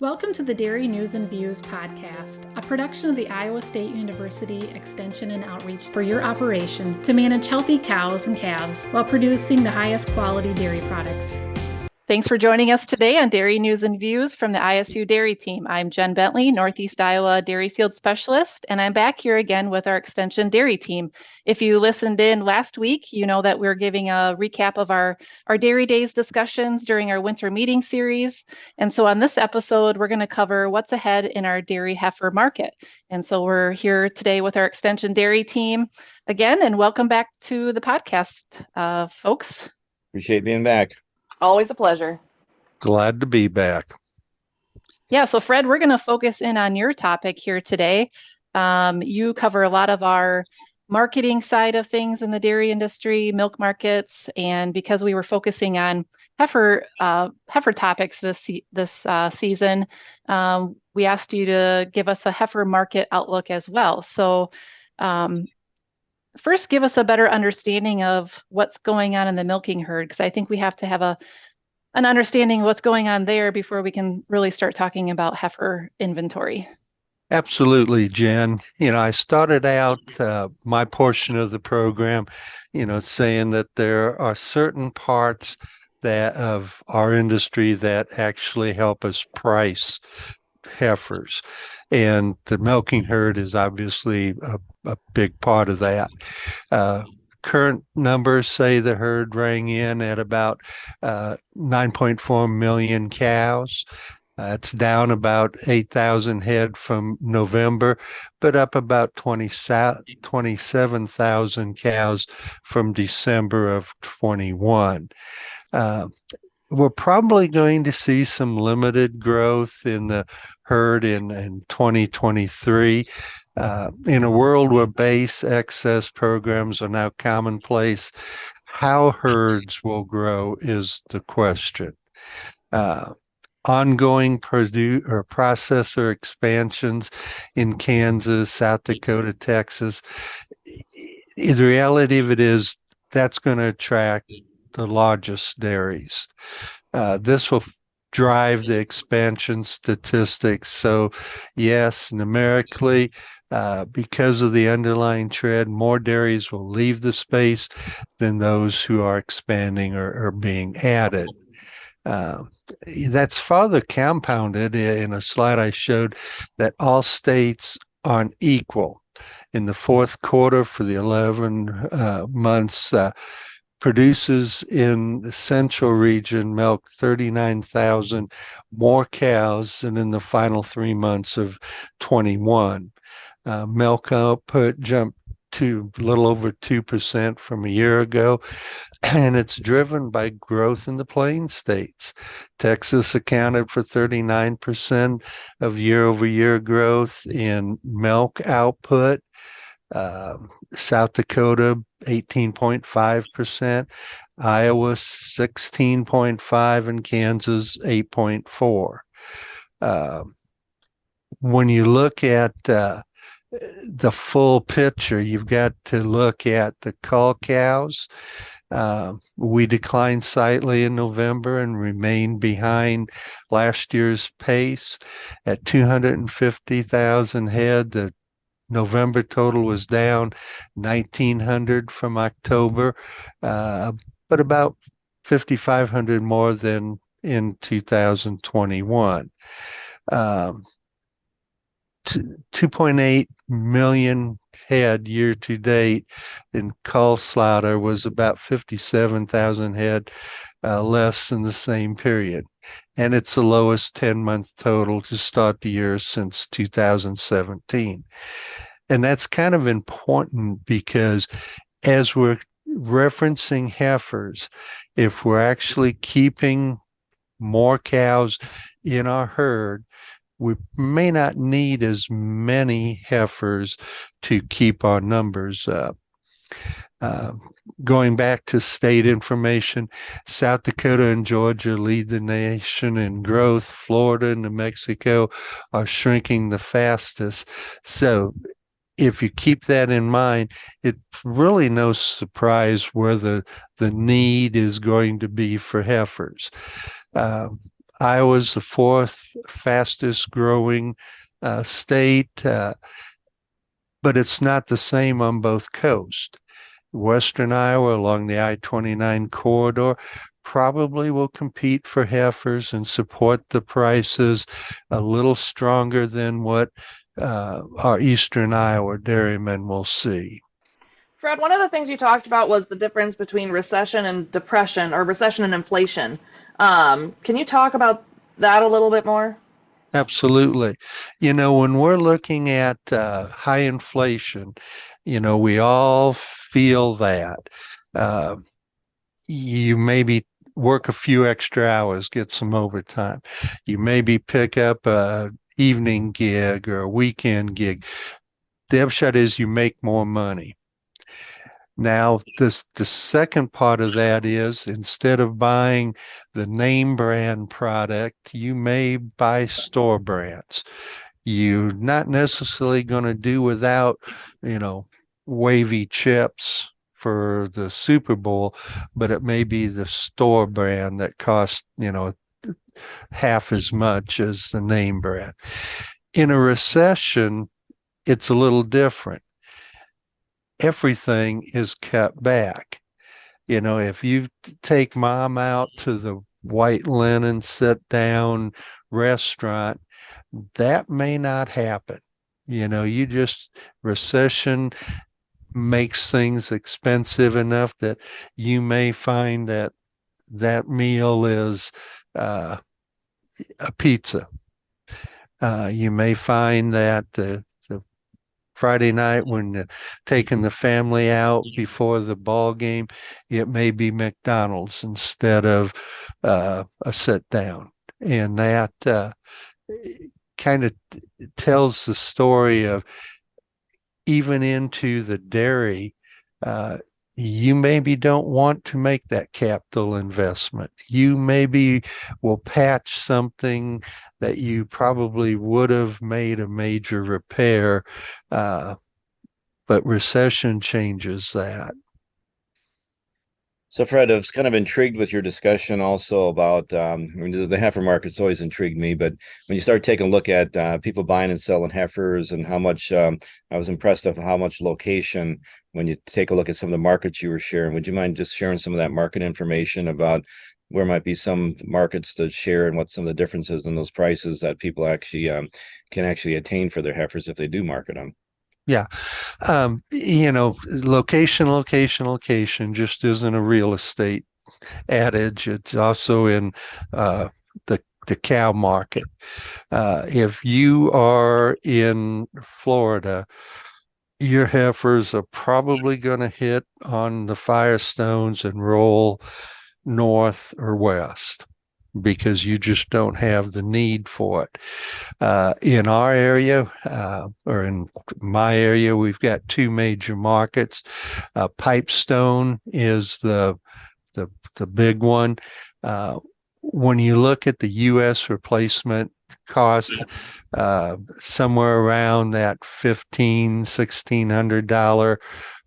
Welcome to the Dairy News and Views podcast, a production of the Iowa State University Extension and Outreach for your operation to manage healthy cows and calves while producing the highest quality dairy products. Thanks for joining us today on Dairy News and Views from the ISU Dairy Team. I'm Jen Bentley, Northeast Iowa Dairy Field Specialist, and I'm back here again with our Extension Dairy Team. If you listened in last week, you know that we're giving a recap of our Dairy Days discussions during our winter meeting series. And so on this episode, we're going to cover what's ahead in our dairy heifer market. And so we're here today with our Extension Dairy Team again, and welcome back to the podcast, folks. Appreciate being back. Always a pleasure. Glad to be back. Yeah, so Fred, we're going to focus in on your topic here today. You cover a lot of our marketing side of things in the dairy industry, milk markets, and because we were focusing on heifer topics this season, we asked you to give us a heifer market outlook as well. So first, give us a better understanding of what's going on in the milking herd, because I think we have to have an understanding of what's going on there before we can really start talking about heifer inventory. Absolutely, Jen. I started out my portion of the program, saying that there are certain parts of our industry that actually help us price heifers, and the milking herd is obviously a big part of that. Current numbers say the herd rang in at about 9.4 million cows. It's down about 8,000 head from November, but up about 27,000 cows from December of 21. We're probably going to see some limited growth in the herd in 2023. In a world where base excess programs are now commonplace, how herds will grow is the question. Ongoing processor expansions in Kansas, South Dakota, Texas. The reality of it is that's going to attract the largest dairies. This will drive the expansion statistics. So yes, numerically, because of the underlying trend, more dairies will leave the space than those who are expanding or being added. That's further compounded in a slide I showed that all states aren't equal. In the fourth quarter for the 11 months, producers in the central region milked 39,000 more cows than in the final 3 months of 21. Milk output jumped to a little over 2% from a year ago, and it's driven by growth in the Plains states. Texas accounted for 39% of year-over-year growth in milk output. South Dakota 18.5%, Iowa 16.5%, and Kansas 8.4%. When you look at the full picture, you've got to look at the cull cows. We declined slightly in November and remained behind last year's pace at 250,000 head. The November total was down 1,900 from October, but about 5,500 more than in 2021. 2.8 million head year to date in cull slaughter was about 57,000 head less than the same period. And it's the lowest 10-month total to start the year since 2017. And that's kind of important because as we're referencing heifers, if we're actually keeping more cows in our herd, we may not need as many heifers to keep our numbers up. Going back to state information, South Dakota and Georgia lead the nation in growth. Florida and New Mexico are shrinking the fastest. So if you keep that in mind, it's really no surprise where the need is going to be for heifers. Iowa's the fourth fastest growing state, but it's not the same on both coasts. Western Iowa along the I-29 corridor probably will compete for heifers and support the prices a little stronger than what our Eastern Iowa dairymen will see. Fred, one of the things you talked about was the difference between recession and depression, or recession and inflation. Can you talk about that a little bit more? Absolutely. When we're looking at high inflation, we all feel that. Uh, you maybe work a few extra hours, get some overtime. You maybe pick up a evening gig or a weekend gig. The upshot is you make more money. Now, the second part of that is instead of buying the name brand product, you may buy store brands. You're not necessarily going to do without, wavy chips for the Super Bowl, but it may be the store brand that costs, half as much as the name brand. In a recession, it's a little different. Everything is cut back. If you take mom out to the white linen sit down restaurant, that may not happen. Recession makes things expensive enough that you may find that meal is a pizza. You may find that the Friday night when taking the family out before the ball game, it may be McDonald's instead of a sit down. And that kind of tells the story of even into the dairy, you maybe don't want to make that capital investment. You maybe will patch something that you probably would have made a major repair, but recession changes that. So, Fred, I was kind of intrigued with your discussion also about the heifer market's always intrigued me, but when you start taking a look at people buying and selling heifers and how much, I was impressed of how much location, when you take a look at some of the markets you were sharing. Would you mind just sharing some of that market information about where might be some markets to share and what some of the differences in those prices that people actually can actually attain for their heifers if they do market them? Yeah. Location just isn't a real estate adage. It's also in the cow market. If you are in Florida, your heifers are probably going to hit on the Firestones and roll north or west because you just don't have the need for it. In our area, or in my area, we've got two major markets. Pipestone is the big one. When you look at the U.S. replacement cost, somewhere around that $1,600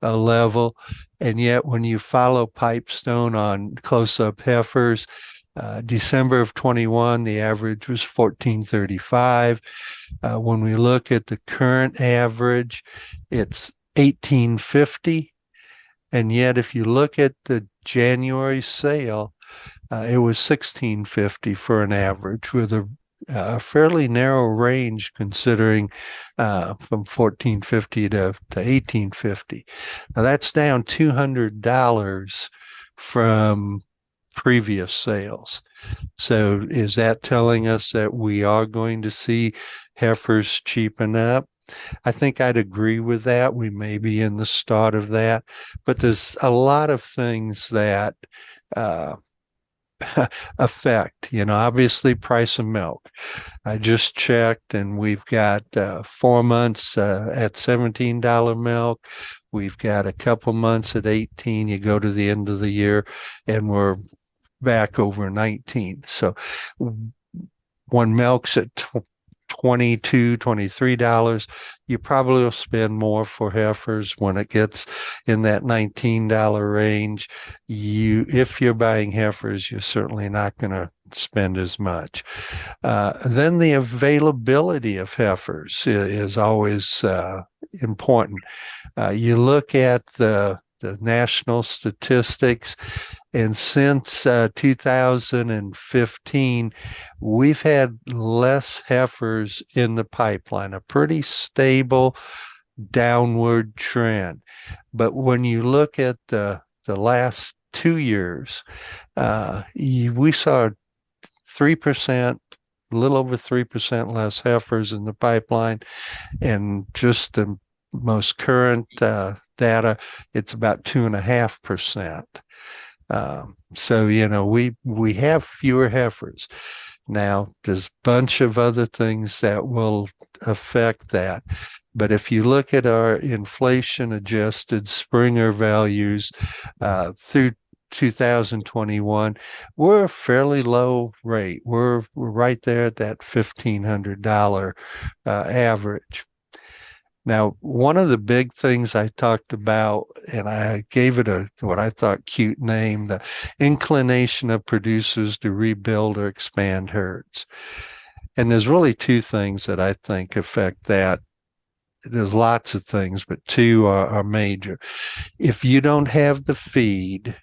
level, and yet when you follow Pipestone on close-up heifers, December of 21, the average was $1,435. When we look at the current average, it's $1,850. And yet, if you look at the January sale, it was $1,650 for an average, with a fairly narrow range considering from $1,450 to $1,850. Now that's down $200 from previous sales. So is that telling us that we are going to see heifers cheapen up? I think I'd agree with that. We may be in the start of that, but there's a lot of things that affect, obviously price of milk. I just checked and we've got 4 months at $17 milk. We've got a couple months at 18. You go to the end of the year and we're back over 19. So when milk's at $22, $23, you probably will spend more for heifers. When it gets in that $19 range, if you're buying heifers, you're certainly not going to spend as much. Then the availability of heifers is always important. You look at the national statistics, and since 2015, we've had less heifers in the pipeline, a pretty stable downward trend. But when you look at the last 2 years, we saw 3%, a little over 3% less heifers in the pipeline, and just the most current data, it's about 2.5%. So we have fewer heifers. Now, there's a bunch of other things that will affect that. But if you look at our inflation-adjusted Springer values through 2021, we're a fairly low rate. We're right there at that $1,500 average. Now, one of the big things I talked about, and I gave it what I thought cute name, the inclination of producers to rebuild or expand herds. And there's really two things that I think affect that. There's lots of things, but two are major. If you don't have the feed,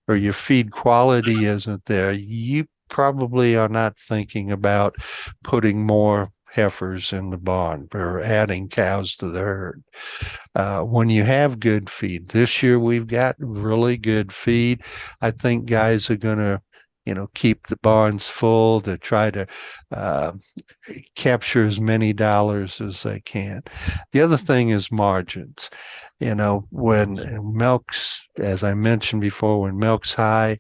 or your feed quality isn't there, you probably are not thinking about putting more heifers in the barn or adding cows to the herd. When you have good feed, this year we've got really good feed. I think guys are going to keep the barns full to try to capture as many dollars as they can. The other thing is margins. When milk's, as I mentioned before, when milk's high,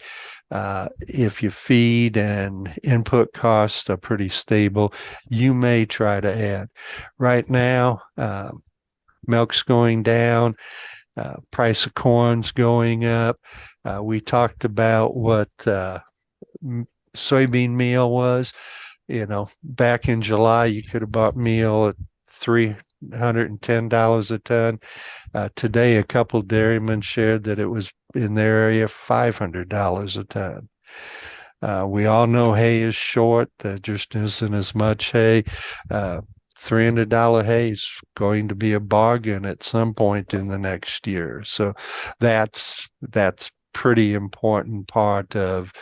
if your feed and input costs are pretty stable, you may try to add. Right now, milk's going down, price of corn's going up. We talked about what soybean meal was. Back in July, you could have bought meal at $310 a ton. Today, a couple dairymen shared that it was in their area $500 a ton. We all know hay is short. There just isn't as much hay. $300 hay is going to be a bargain at some point in the next year. So that's pretty important part of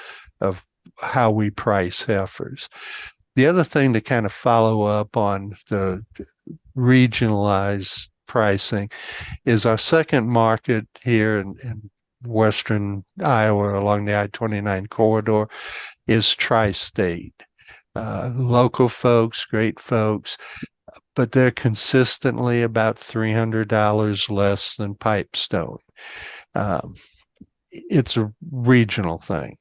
how we price heifers. The other thing to kind of follow up on the regionalized pricing is our second market here in western Iowa along the I-29 corridor is tri-state. Local folks, great folks, but they're consistently about $300 less than Pipestone. It's a regional thing.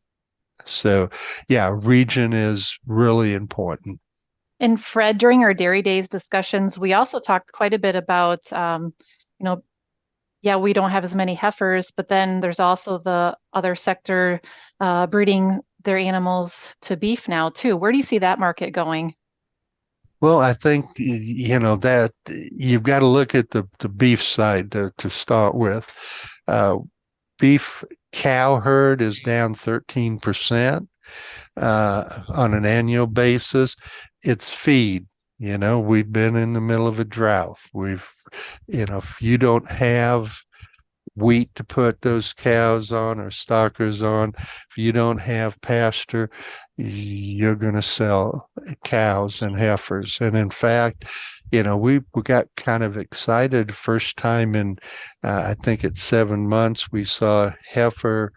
So, yeah, region is really important. And Fred, during our Dairy Days discussions, we also talked quite a bit about, we don't have as many heifers, but then there's also the other sector breeding their animals to beef now too. Where do you see that market going? Well, I think, that you've got to look at the beef side to start with. Beef cow herd is down 13% on an annual basis. It's feed. We've been in the middle of a drought. If you don't have wheat to put those cows on or stockers on, if you don't have pasture, you're going to sell cows and heifers. And in fact, we got kind of excited first time in, I think it's 7 months, we saw heifer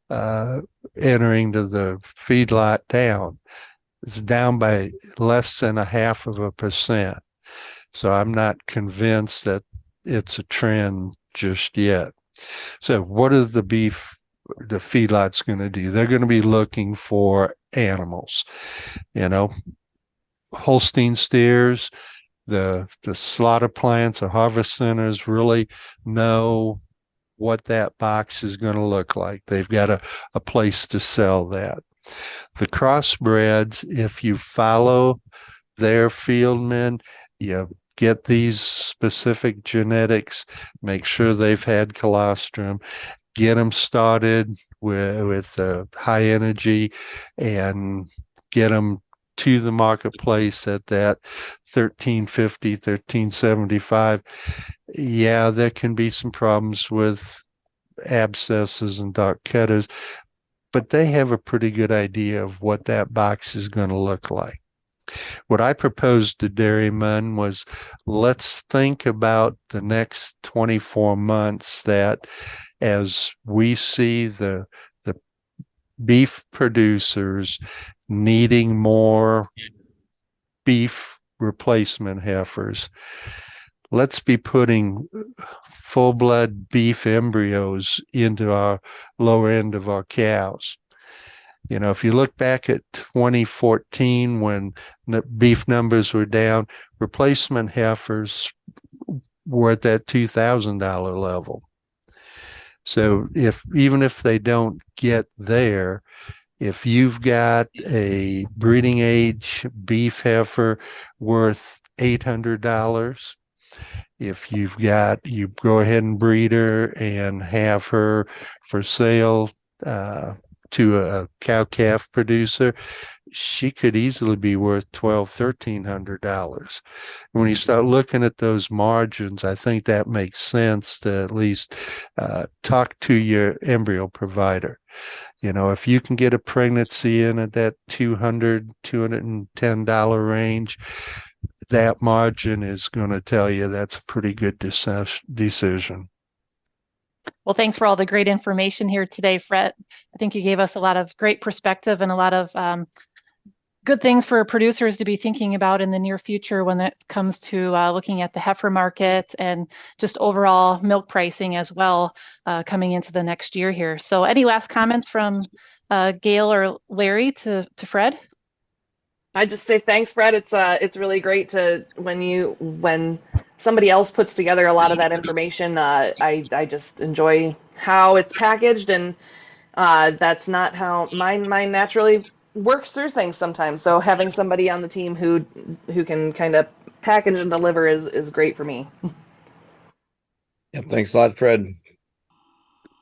entering to the feedlot down. It's down by less than 0.5%. So I'm not convinced that it's a trend just yet. So what are the feedlots going to do? They're going to be looking for animals, Holstein steers, the slaughter plants, the harvest centers really know what that box is going to look like. They've got a place to sell that. The crossbreds, if you follow their fieldmen, you get these specific genetics, make sure they've had colostrum, get them started with high energy, and get them to the marketplace at that $13.50, $13.75. Yeah, there can be some problems with abscesses and dark ketters, but they have a pretty good idea of what that box is going to look like. What I proposed to dairymen was, let's think about the next 24 months, that as we see the beef producers needing more beef replacement heifers, let's be putting full-blood beef embryos into our lower end of our cows. You know, if you look back at 2014 when beef numbers were down, replacement heifers were at that $2,000 level. So even if they don't get there, if you've got a breeding age beef heifer worth $800, if you go ahead and breed her and have her for sale to a cow-calf producer, she could easily be worth $1,200–$1,300. When you start looking at those margins, I think that makes sense to at least talk to your embryo provider. You know, if you can get a pregnancy in at that $200, $210 range, that margin is going to tell you that's a pretty good decision. Well, thanks for all the great information here today, Fred. I think you gave us a lot of great perspective and a lot of good things for producers to be thinking about in the near future when it comes to looking at the heifer market and just overall milk pricing as well coming into the next year here. So any last comments from Gail or Larry to Fred? I just say thanks, Fred. It's really great to when somebody else puts together a lot of that information. I just enjoy how it's packaged, and that's not how mine naturally works through things sometimes. So having somebody on the team who can kind of package and deliver is great for me. Yep, thanks a lot, Fred.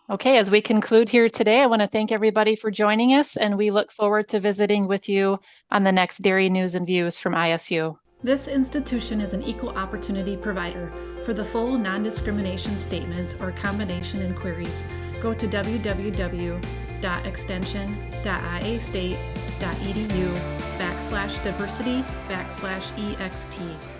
Okay, as we conclude here today, I want to thank everybody for joining us, and we look forward to visiting with you on the next Dairy News and Views from ISU. This institution is an equal opportunity provider. For the full non-discrimination statement or combination inquiries, go to www.extension.iastate.edu/diversity/ext.